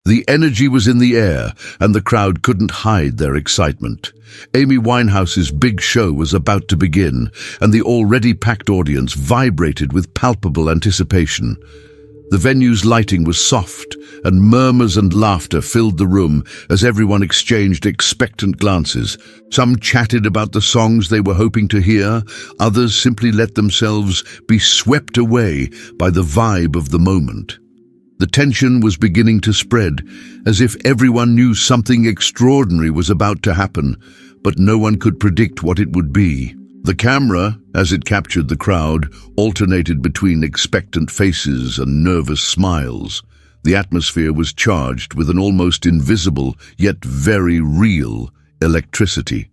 The energy was in the air, and the crowd couldn't hide their excitement. Amy Winehouse's big show was about to begin, and the already packed audience vibrated with palpable anticipation. The venue's lighting was soft, and murmurs and laughter filled the room as everyone exchanged expectant glances. Some chatted about the songs they were hoping to hear, others simply let themselves be swept away by the vibe of the moment. The tension was beginning to spread, as if everyone knew something extraordinary was about to happen, but no one could predict what it would be. The camera, as it captured the crowd, alternated between expectant faces and nervous smiles. The atmosphere was charged with an almost invisible, yet very real, electricity.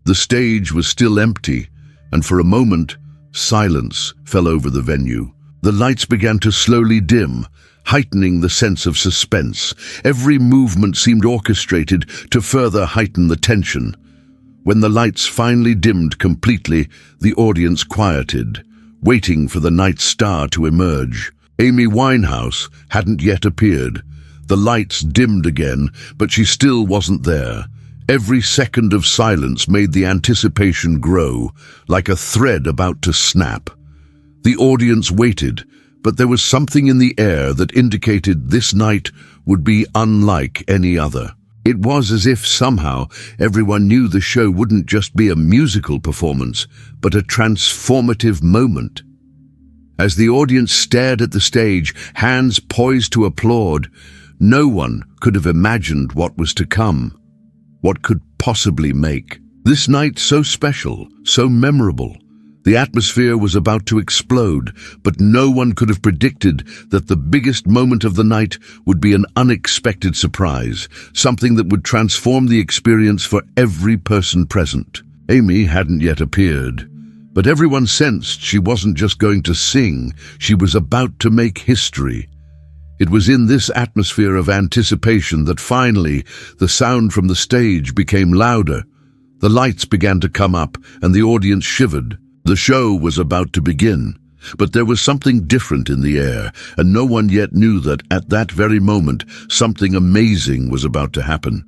The stage was still empty, and for a moment, silence fell over the venue. The lights began to slowly dim, heightening the sense of suspense. Every movement seemed orchestrated to further heighten the tension. When the lights finally dimmed completely, the audience quieted, waiting for the night star to emerge. Amy Winehouse hadn't yet appeared. The lights dimmed again, but she still wasn't there. Every second of silence made the anticipation grow, like a thread about to snap. The audience waited, but there was something in the air that indicated this night would be unlike any other. It was as if somehow everyone knew the show wouldn't just be a musical performance, but a transformative moment. As the audience stared at the stage, hands poised to applaud, no one could have imagined what was to come. What could possibly make this night so special, so memorable? The atmosphere was about to explode, but no one could have predicted that the biggest moment of the night would be an unexpected surprise, something that would transform the experience for every person present. Amy hadn't yet appeared, but everyone sensed she wasn't just going to sing, she was about to make history. It was in this atmosphere of anticipation that finally the sound from the stage became louder. The lights began to come up, and the audience shivered. The show was about to begin, but there was something different in the air, and no one yet knew that at that very moment something amazing was about to happen.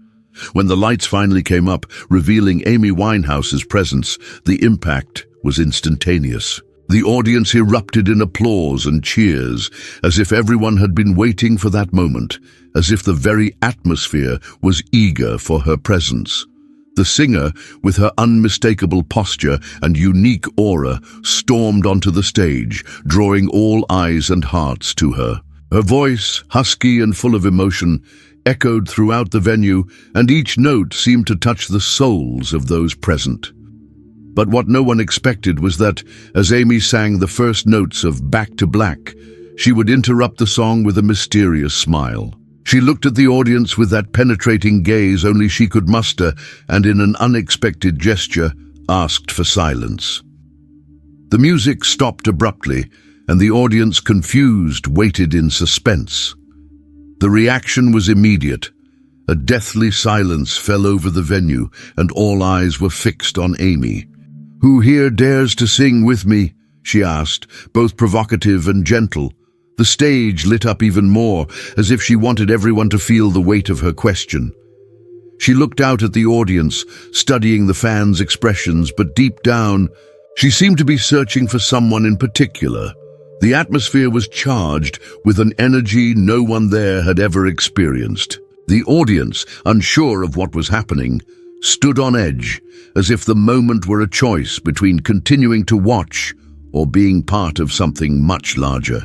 When the lights finally came up, revealing Amy Winehouse's presence, the impact was instantaneous. The audience erupted in applause and cheers, as if everyone had been waiting for that moment, as if the very atmosphere was eager for her presence. The singer, with her unmistakable posture and unique aura, stormed onto the stage, drawing all eyes and hearts to her. Her voice, husky and full of emotion, echoed throughout the venue, and each note seemed to touch the souls of those present. But what no one expected was that, as Amy sang the first notes of Back to Black, she would interrupt the song with a mysterious smile. She looked at the audience with that penetrating gaze only she could muster, and in an unexpected gesture, asked for silence. The music stopped abruptly, and the audience, confused, waited in suspense. The reaction was immediate. A deathly silence fell over the venue, and all eyes were fixed on Amy. "Who here dares to sing with me?" she asked, both provocative and gentle. The stage lit up even more, as if she wanted everyone to feel the weight of her question. She looked out at the audience, studying the fans' expressions, but deep down, she seemed to be searching for someone in particular. The atmosphere was charged with an energy no one there had ever experienced. The audience, unsure of what was happening, stood on edge, as if the moment were a choice between continuing to watch or being part of something much larger.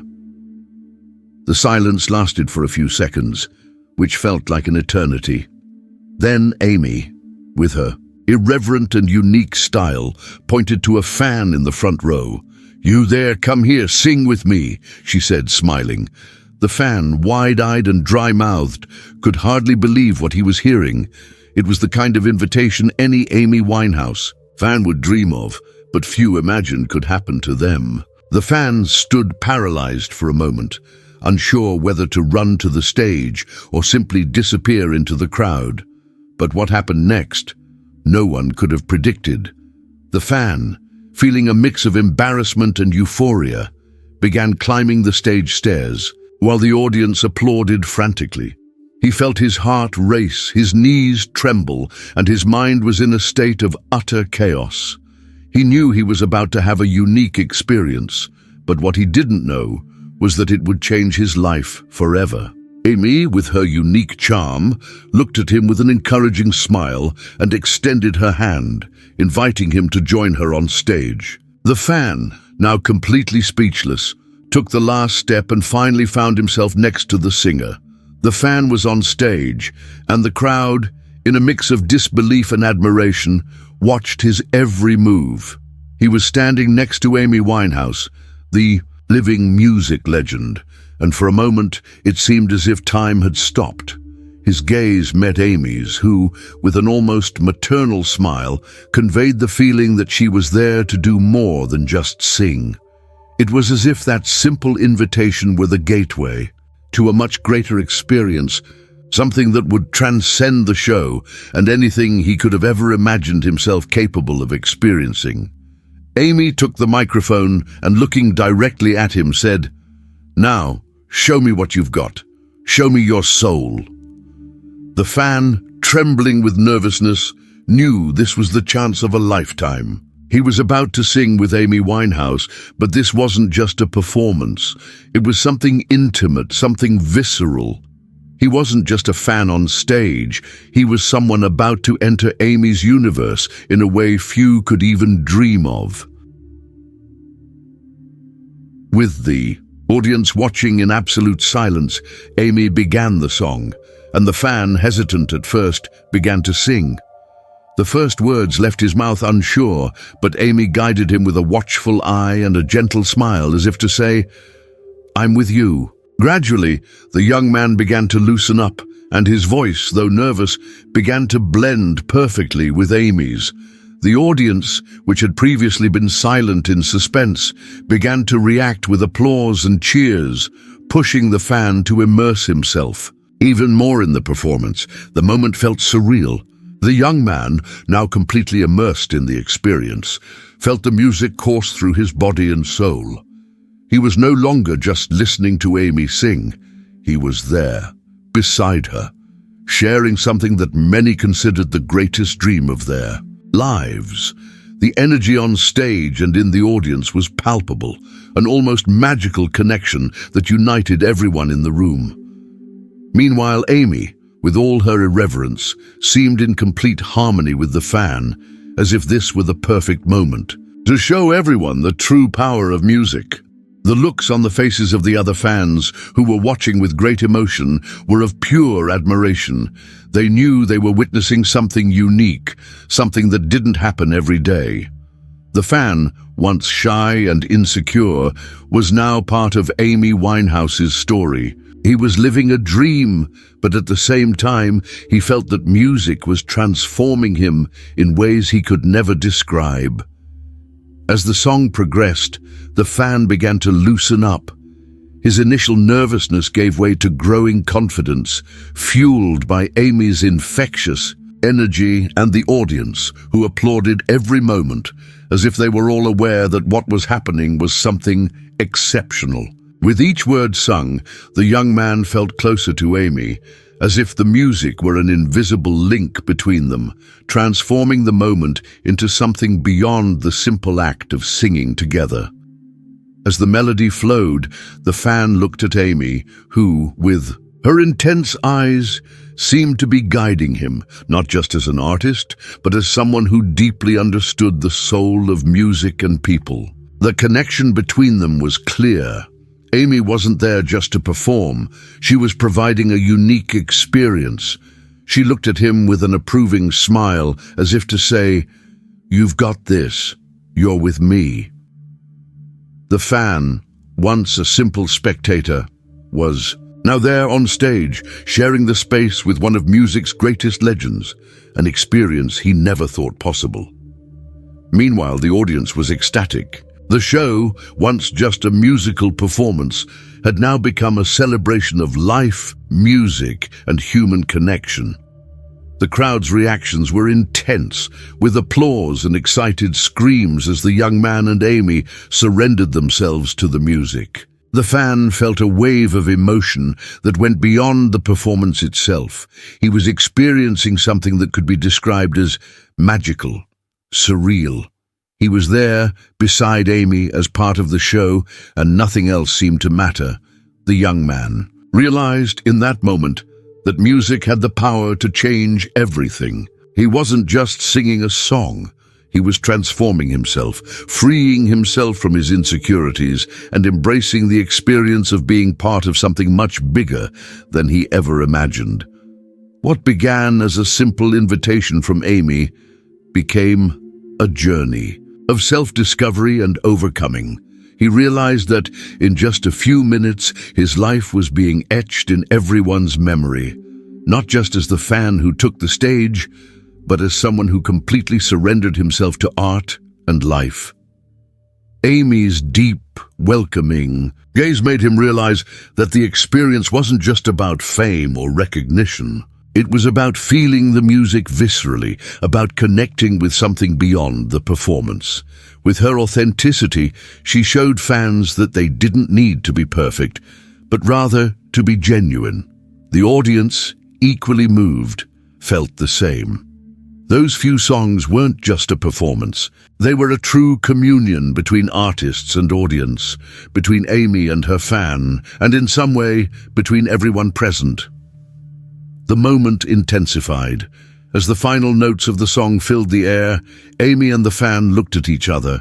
The silence lasted for a few seconds, which felt like an eternity. Then Amy, with her irreverent and unique style, pointed to a fan in the front row. "You there, come here, sing with me," she said, smiling. The fan, wide-eyed and dry-mouthed, could hardly believe what he was hearing. It was the kind of invitation any Amy Winehouse fan would dream of, but few imagined could happen to them. The fan stood paralyzed for a moment, unsure whether to run to the stage or simply disappear into the crowd. But what happened next, no one could have predicted. The fan, feeling a mix of embarrassment and euphoria, began climbing the stage stairs, while the audience applauded frantically. He felt his heart race, his knees tremble, and his mind was in a state of utter chaos. He knew he was about to have a unique experience, but what he didn't know was that it would change his life forever. Amy, with her unique charm, looked at him with an encouraging smile and extended her hand, inviting him to join her on stage. The fan, now completely speechless, took the last step and finally found himself next to the singer. The fan was on stage, and the crowd, in a mix of disbelief and admiration, watched his every move. He was standing next to Amy Winehouse, the living music legend, and for a moment it seemed as if time had stopped. His gaze met Amy's, who, with an almost maternal smile, conveyed the feeling that she was there to do more than just sing. It was as if that simple invitation were the gateway to a much greater experience, something that would transcend the show and anything he could have ever imagined himself capable of experiencing. Amy took the microphone and, looking directly at him, said, "Now, show me what you've got. Show me your soul." The fan, trembling with nervousness, knew this was the chance of a lifetime. He was about to sing with Amy Winehouse, but this wasn't just a performance. It was something intimate, something visceral. He wasn't just a fan on stage. He was someone about to enter Amy's universe in a way few could even dream of. With the audience watching in absolute silence, Amy began the song, and the fan, hesitant at first, began to sing. The first words left his mouth unsure, but Amy guided him with a watchful eye and a gentle smile, as if to say, "I'm with you." Gradually, the young man began to loosen up, and his voice, though nervous, began to blend perfectly with Amy's. The audience, which had previously been silent in suspense, began to react with applause and cheers, pushing the fan to immerse himself. Even more in the performance, the moment felt surreal. The young man, now completely immersed in the experience, felt the music course through his body and soul. He was no longer just listening to Amy sing. He was there, beside her, sharing something that many considered the greatest dream of their lives. The energy on stage and in the audience was palpable, an almost magical connection that united everyone in the room. Meanwhile, Amy, with all her irreverence, seemed in complete harmony with the fan, as if this were the perfect moment to show everyone the true power of music. The looks on the faces of the other fans, who were watching with great emotion, were of pure admiration. They knew they were witnessing something unique, something that didn't happen every day. The fan, once shy and insecure, was now part of Amy Winehouse's story. He was living a dream, but at the same time, he felt that music was transforming him in ways he could never describe. As the song progressed, the fan began to loosen up. His initial nervousness gave way to growing confidence, fueled by Amy's infectious energy and the audience, who applauded every moment, as if they were all aware that what was happening was something exceptional. With each word sung, the young man felt closer to Amy, as if the music were an invisible link between them, transforming the moment into something beyond the simple act of singing together. As the melody flowed, the fan looked at Amy, who, with her intense eyes, seemed to be guiding him, not just as an artist, but as someone who deeply understood the soul of music and people. The connection between them was clear. Amy wasn't there just to perform. She was providing a unique experience. She looked at him with an approving smile, as if to say, "You've got this. You're with me." The fan, once a simple spectator, was now there on stage, sharing the space with one of music's greatest legends, an experience he never thought possible. Meanwhile, the audience was ecstatic. The show, once just a musical performance, had now become a celebration of life, music, and human connection. The crowd's reactions were intense, with applause and excited screams as the young man and Amy surrendered themselves to the music. The fan felt a wave of emotion that went beyond the performance itself. He was experiencing something that could be described as magical, surreal. He was there, beside Amy, as part of the show, and nothing else seemed to matter. The young man realized in that moment that music had the power to change everything. He wasn't just singing a song. He was transforming himself, freeing himself from his insecurities, and embracing the experience of being part of something much bigger than he ever imagined. What began as a simple invitation from Amy became a journey of self-discovery and overcoming. He realized that in just a few minutes, his life was being etched in everyone's memory, not just as the fan who took the stage, but as someone who completely surrendered himself to art and life. Amy's deep, welcoming gaze made him realize that the experience wasn't just about fame or recognition. It was about feeling the music viscerally, about connecting with something beyond the performance. With her authenticity, she showed fans that they didn't need to be perfect, but rather to be genuine. The audience, equally moved, felt the same. Those few songs weren't just a performance. They were a true communion between artists and audience, between Amy and her fan, and in some way, between everyone present. The moment intensified. As the final notes of the song filled the air, Amy and the fan looked at each other,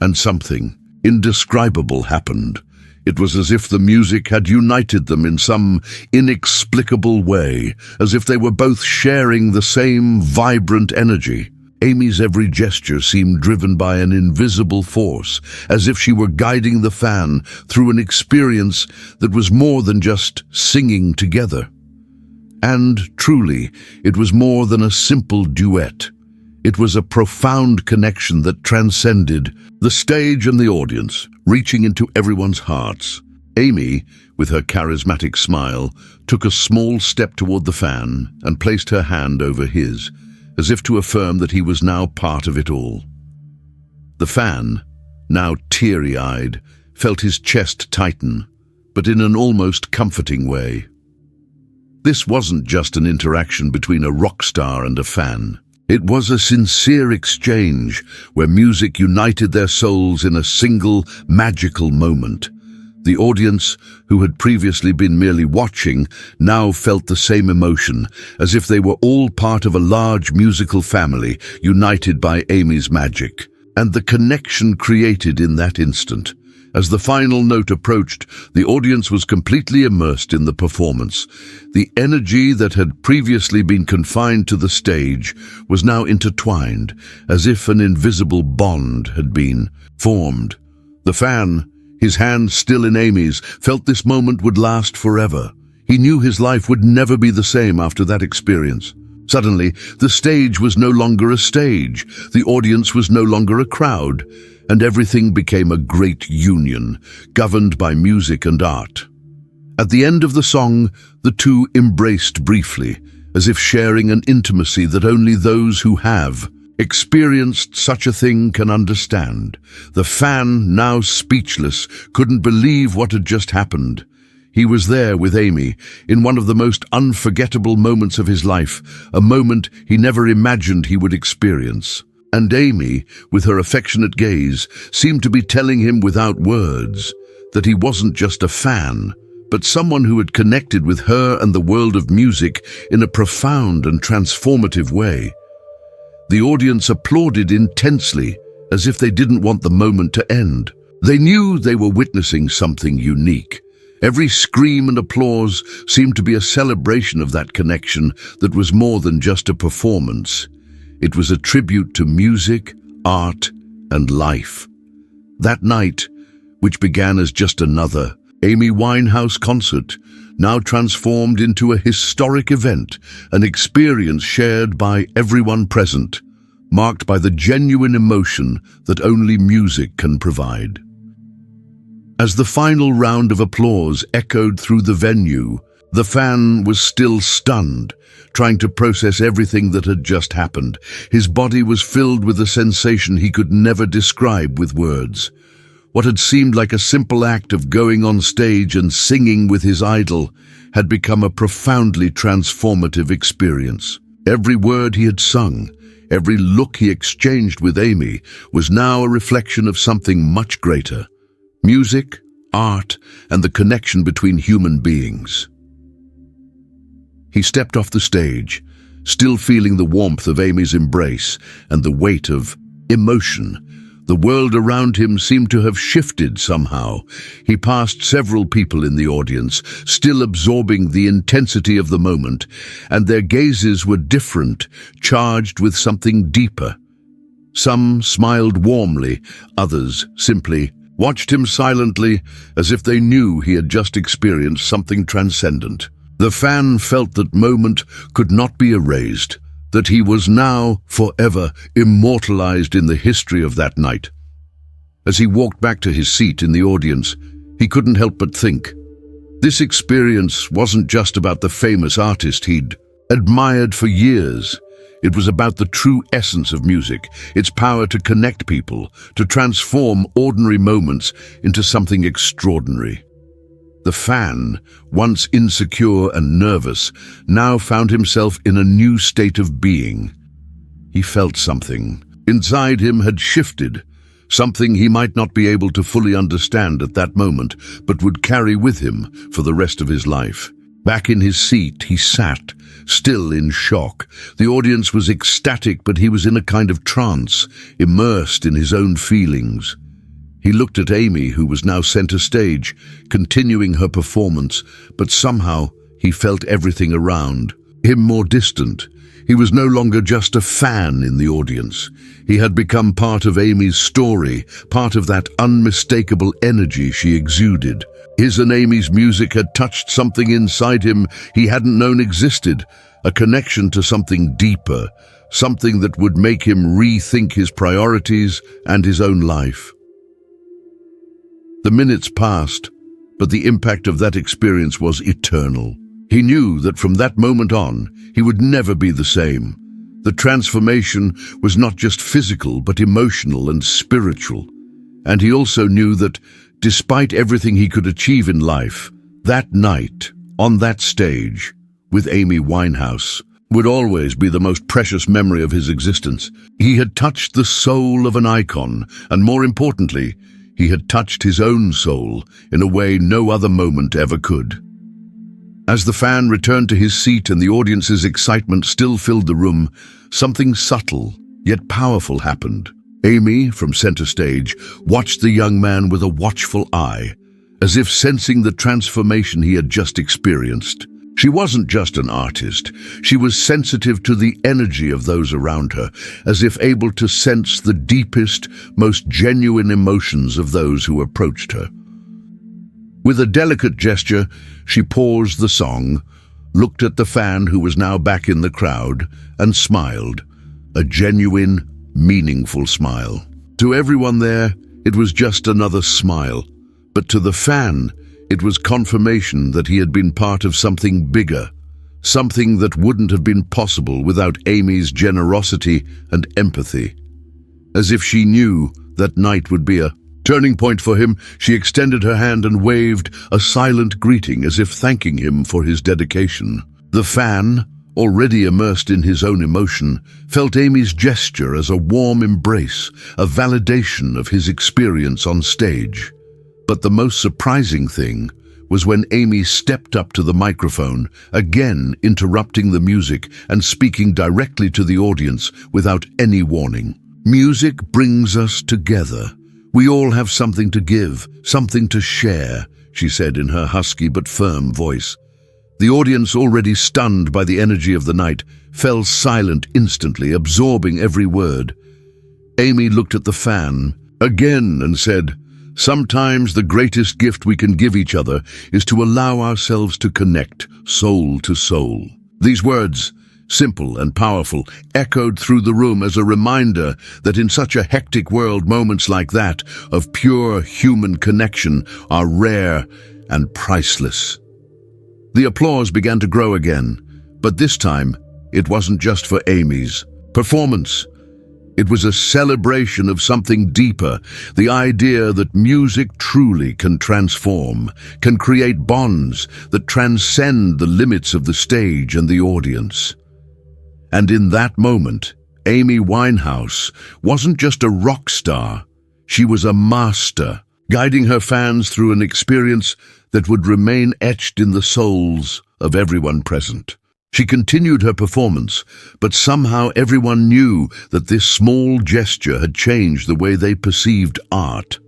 and something indescribable happened. It was as if the music had united them in some inexplicable way, as if they were both sharing the same vibrant energy. Amy's every gesture seemed driven by an invisible force, as if she were guiding the fan through an experience that was more than just singing together. And truly, it was more than a simple duet. It was a profound connection that transcended the stage and the audience, reaching into everyone's hearts. Amy, with her charismatic smile, took a small step toward the fan and placed her hand over his, as if to affirm that he was now part of it all. The fan, now teary-eyed, felt his chest tighten, but in an almost comforting way. This wasn't just an interaction between a rock star and a fan. It was a sincere exchange where music united their souls in a single, magical moment. The audience, who had previously been merely watching, now felt the same emotion, as if they were all part of a large musical family united by Amy's magic. And the connection created in that instant. As the final note approached, the audience was completely immersed in the performance. The energy that had previously been confined to the stage was now intertwined, as if an invisible bond had been formed. The fan, his hand still in Amy's, felt this moment would last forever. He knew his life would never be the same after that experience. Suddenly, the stage was no longer a stage, the audience was no longer a crowd, and everything became a great union, governed by music and art. At the end of the song, the two embraced briefly, as if sharing an intimacy that only those who have experienced such a thing can understand. The fan, now speechless, couldn't believe what had just happened. He was there with Amy, in one of the most unforgettable moments of his life, a moment he never imagined he would experience. And Amy, with her affectionate gaze, seemed to be telling him without words that he wasn't just a fan, but someone who had connected with her and the world of music in a profound and transformative way. The audience applauded intensely, as if they didn't want the moment to end. They knew they were witnessing something unique. Every scream and applause seemed to be a celebration of that connection that was more than just a performance. It was a tribute to music, art, and life. That night, which began as just another Amy Winehouse concert, now transformed into a historic event, an experience shared by everyone present, marked by the genuine emotion that only music can provide. As the final round of applause echoed through the venue, the fan was still stunned, trying to process everything that had just happened. His body was filled with a sensation he could never describe with words. What had seemed like a simple act of going on stage and singing with his idol had become a profoundly transformative experience. Every word he had sung, every look he exchanged with Amy was now a reflection of something much greater: music, art, and the connection between human beings. He stepped off the stage, still feeling the warmth of Amy's embrace and the weight of emotion. The world around him seemed to have shifted somehow. He passed several people in the audience, still absorbing the intensity of the moment, and their gazes were different, charged with something deeper. Some smiled warmly, others simply watched him silently, as if they knew he had just experienced something transcendent. The fan felt that moment could not be erased, that he was now forever immortalized in the history of that night. As he walked back to his seat in the audience, he couldn't help but think. This experience wasn't just about the famous artist he'd admired for years. It was about the true essence of music, its power to connect people, to transform ordinary moments into something extraordinary. The fan, once insecure and nervous, now found himself in a new state of being. He felt something. Inside him had shifted, something he might not be able to fully understand at that moment, but would carry with him for the rest of his life. Back in his seat, he sat, still in shock. The audience was ecstatic, but he was in a kind of trance, immersed in his own feelings. He looked at Amy, who was now center stage, continuing her performance, but somehow he felt everything around him more distant. He was no longer just a fan in the audience. He had become part of Amy's story, part of that unmistakable energy she exuded. His and Amy's music had touched something inside him he hadn't known existed, a connection to something deeper, something that would make him rethink his priorities and his own life. The minutes passed, but the impact of that experience was eternal. He knew that from that moment on, he would never be the same. The transformation was not just physical, but emotional and spiritual. And he also knew that, despite everything he could achieve in life, that night, on that stage, with Amy Winehouse, would always be the most precious memory of his existence. He had touched the soul of an icon, and more importantly, he had touched his own soul in a way no other moment ever could. As the fan returned to his seat and the audience's excitement still filled the room, something subtle yet powerful happened. Amy, from center stage, watched the young man with a watchful eye, as if sensing the transformation he had just experienced. She wasn't just an artist. She was sensitive to the energy of those around her, as if able to sense the deepest, most genuine emotions of those who approached her. With a delicate gesture, she paused the song, looked at the fan who was now back in the crowd, and smiled, a genuine, meaningful smile. To everyone there, it was just another smile, but to the fan, it was confirmation that he had been part of something bigger, something that wouldn't have been possible without Amy's generosity and empathy. As if she knew that night would be a turning point for him, she extended her hand and waved a silent greeting as if thanking him for his dedication. The fan, already immersed in his own emotion, felt Amy's gesture as a warm embrace, a validation of his experience on stage. But the most surprising thing was when Amy stepped up to the microphone, again interrupting the music and speaking directly to the audience without any warning. Music brings us together. We all have something to give, something to share, she said in her husky but firm voice. The audience, already stunned by the energy of the night, fell silent instantly, absorbing every word. Amy looked at the fan again and said, "Sometimes the greatest gift we can give each other is to allow ourselves to connect soul to soul." These words, simple and powerful, echoed through the room as a reminder that in such a hectic world, moments like that of pure human connection are rare and priceless. The applause began to grow again, but this time it wasn't just for Amy's performance. It was a celebration of something deeper, the idea that music truly can transform, can create bonds that transcend the limits of the stage and the audience. And in that moment, Amy Winehouse wasn't just a rock star, she was a master, guiding her fans through an experience that would remain etched in the souls of everyone present. She continued her performance, but somehow everyone knew that this small gesture had changed the way they perceived art.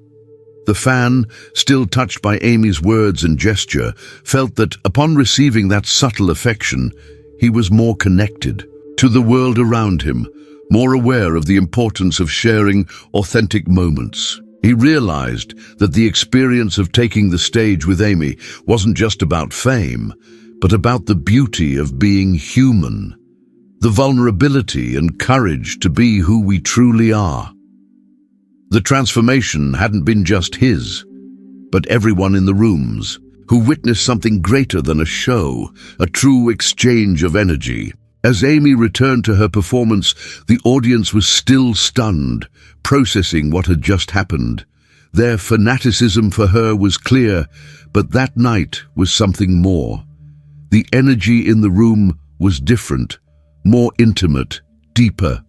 The fan, still touched by Amy's words and gesture, felt that upon receiving that subtle affection, he was more connected to the world around him, more aware of the importance of sharing authentic moments. He realized that the experience of taking the stage with Amy wasn't just about fame, but about the beauty of being human, the vulnerability and courage to be who we truly are. The transformation hadn't been just his, but everyone in the rooms, who witnessed something greater than a show, a true exchange of energy. As Amy returned to her performance, the audience was still stunned, processing what had just happened. Their fanaticism for her was clear, but that night was something more. The energy in the room was different, more intimate, deeper.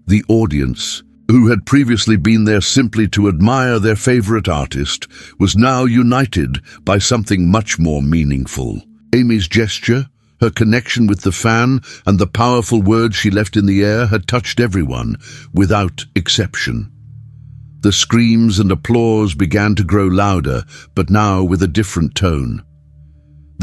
The audience, who had previously been there simply to admire their favorite artist, was now united by something much more meaningful. Amy's gesture, her connection with the fan, and the powerful words she left in the air had touched everyone, without exception. The screams and applause began to grow louder, but now with a different tone.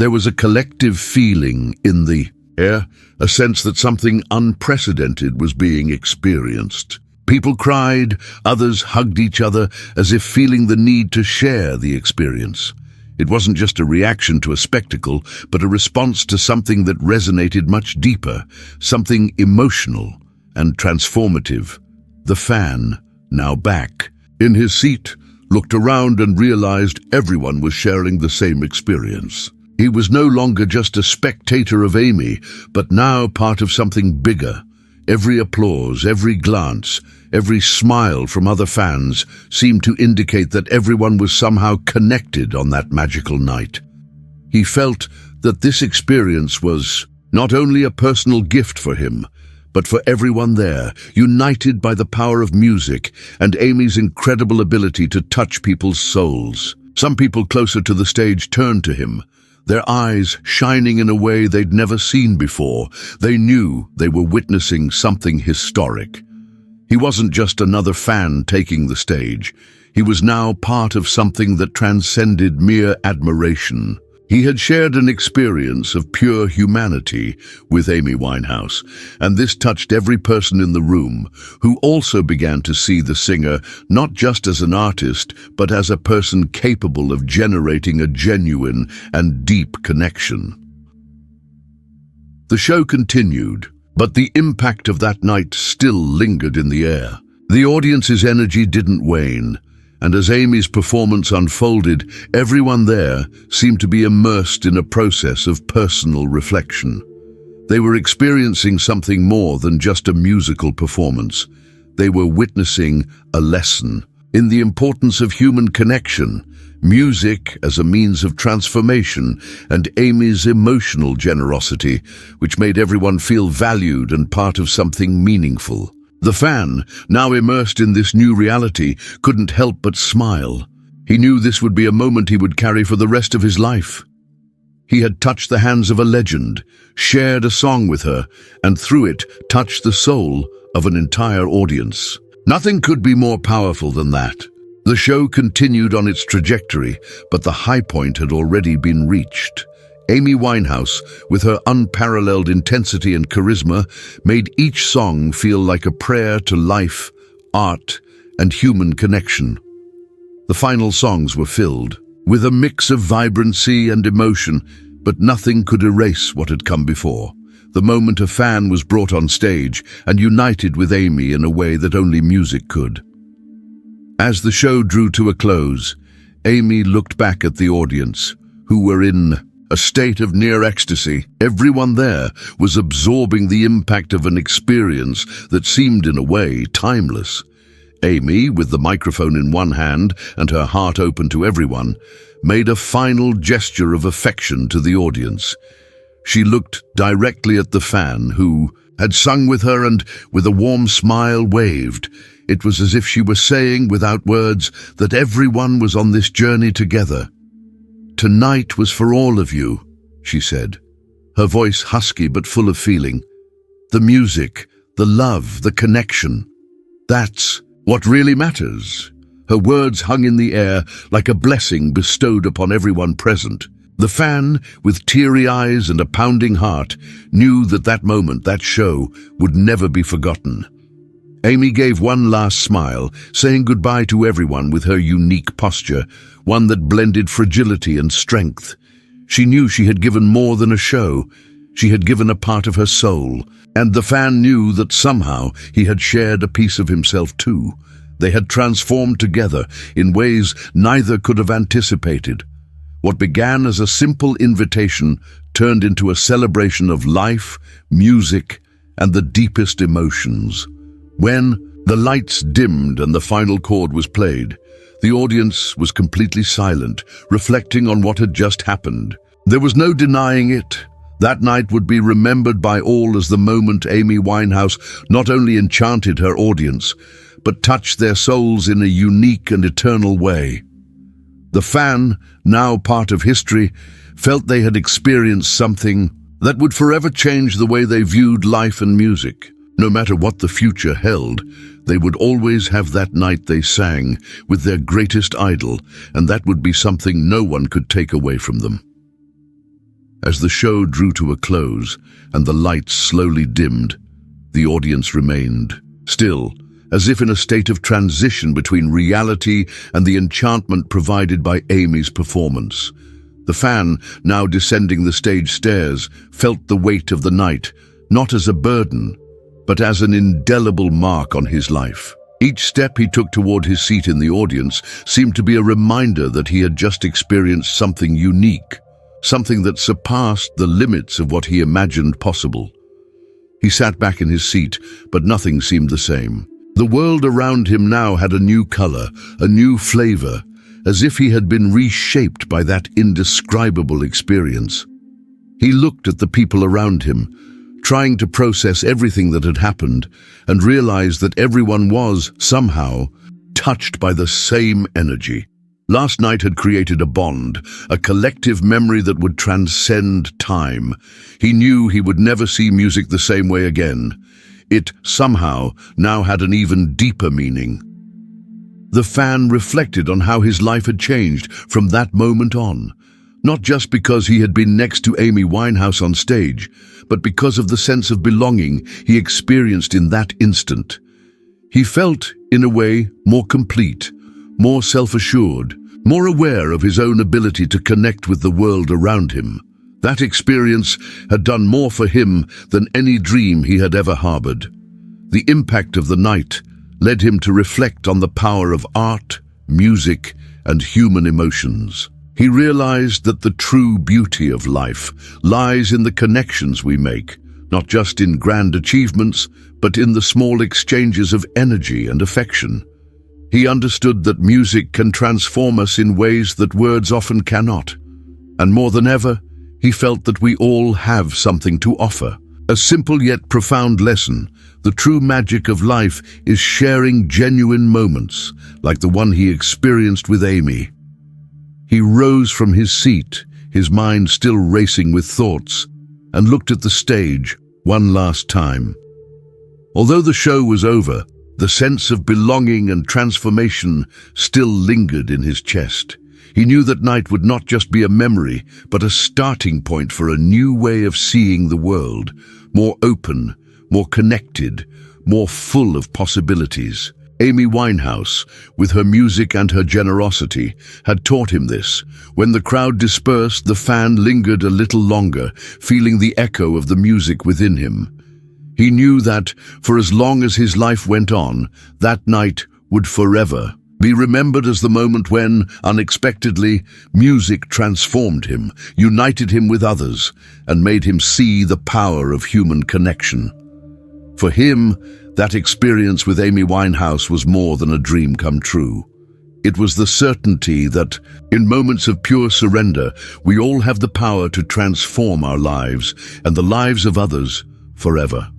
There was a collective feeling in the air, a sense that something unprecedented was being experienced. People cried, others hugged each other as if feeling the need to share the experience. It wasn't just a reaction to a spectacle, but a response to something that resonated much deeper, something emotional and transformative. The fan, now back in his seat, looked around and realized everyone was sharing the same experience. He was no longer just a spectator of Amy, but now part of something bigger. Every applause, every glance, every smile from other fans seemed to indicate that everyone was somehow connected on that magical night. He felt that this experience was not only a personal gift for him, but for everyone there, united by the power of music and Amy's incredible ability to touch people's souls. Some people closer to the stage turned to him, their eyes shining in a way they'd never seen before. They knew they were witnessing something historic. He wasn't just another fan taking the stage. He was now part of something that transcended mere admiration. He had shared an experience of pure humanity with Amy Winehouse, and this touched every person in the room, who also began to see the singer not just as an artist, but as a person capable of generating a genuine and deep connection. The show continued, but the impact of that night still lingered in the air. The audience's energy didn't wane, and as Amy's performance unfolded, everyone there seemed to be immersed in a process of personal reflection. They were experiencing something more than just a musical performance. They were witnessing a lesson in the importance of human connection, music as a means of transformation, and Amy's emotional generosity, which made everyone feel valued and part of something meaningful. The fan, now immersed in this new reality, couldn't help but smile. He knew this would be a moment he would carry for the rest of his life. He had touched the hands of a legend, shared a song with her, and through it touched the soul of an entire audience. Nothing could be more powerful than that. The show continued on its trajectory, but the high point had already been reached. Amy Winehouse, with her unparalleled intensity and charisma, made each song feel like a prayer to life, art, and human connection. The final songs were filled with a mix of vibrancy and emotion, but nothing could erase what had come before. The moment a fan was brought on stage and united with Amy in a way that only music could. As the show drew to a close, Amy looked back at the audience, who were in a state of near ecstasy. Everyone there was absorbing the impact of an experience that seemed in a way timeless. Amy, with the microphone in one hand and her heart open to everyone, made a final gesture of affection to the audience. She looked directly at the fan, who had sung with her and, with a warm smile, waved. It was as if she were saying, without words, that everyone was on this journey together. "Tonight was for all of you," she said, her voice husky but full of feeling. "The music, the love, the connection. That's what really matters." Her words hung in the air like a blessing bestowed upon everyone present. The fan, with teary eyes and a pounding heart, knew that that moment, that show, would never be forgotten. Amy gave one last smile, saying goodbye to everyone with her unique posture, one that blended fragility and strength. She knew she had given more than a show. She had given a part of her soul, and the fan knew that somehow he had shared a piece of himself too. They had transformed together in ways neither could have anticipated. What began as a simple invitation turned into a celebration of life, music, and the deepest emotions. When the lights dimmed and the final chord was played, the audience was completely silent, reflecting on what had just happened. There was no denying it. That night would be remembered by all as the moment Amy Winehouse not only enchanted her audience, but touched their souls in a unique and eternal way. The fan, now part of history, felt they had experienced something that would forever change the way they viewed life and music. No matter what the future held, they would always have that night they sang with their greatest idol, and that would be something no one could take away from them. As the show drew to a close and the lights slowly dimmed, the audience remained still, as if in a state of transition between reality and the enchantment provided by Amy's performance. The fan, now descending the stage stairs, felt the weight of the night, not as a burden, but as an indelible mark on his life. Each step he took toward his seat in the audience seemed to be a reminder that he had just experienced something unique, something that surpassed the limits of what he imagined possible. He sat back in his seat, but nothing seemed the same. The world around him now had a new color, a new flavor, as if he had been reshaped by that indescribable experience. He looked at the people around him, trying to process everything that had happened, and realized that everyone was, somehow, touched by the same energy. Last night had created a bond, a collective memory that would transcend time. He knew he would never see music the same way again. It, somehow, now had an even deeper meaning. The fan reflected on how his life had changed from that moment on, not just because he had been next to Amy Winehouse on stage, but because of the sense of belonging he experienced in that instant. He felt, in a way, more complete, more self-assured, more aware of his own ability to connect with the world around him. That experience had done more for him than any dream he had ever harbored. The impact of the night led him to reflect on the power of art, music, and human emotions. He realized that the true beauty of life lies in the connections we make, not just in grand achievements, but in the small exchanges of energy and affection. He understood that music can transform us in ways that words often cannot. And more than ever, he felt that we all have something to offer. A simple yet profound lesson: the true magic of life is sharing genuine moments, like the one he experienced with Amy. He rose from his seat, his mind still racing with thoughts, and looked at the stage one last time. Although the show was over, the sense of belonging and transformation still lingered in his chest. He knew that night would not just be a memory, but a starting point for a new way of seeing the world, more open, more connected, more full of possibilities. Amy Winehouse, with her music and her generosity, had taught him this. When the crowd dispersed, the fan lingered a little longer, feeling the echo of the music within him. He knew that, for as long as his life went on, that night would forever be remembered as the moment when, unexpectedly, music transformed him, united him with others, and made him see the power of human connection. For him, that experience with Amy Winehouse was more than a dream come true. It was the certainty that, in moments of pure surrender, we all have the power to transform our lives and the lives of others forever.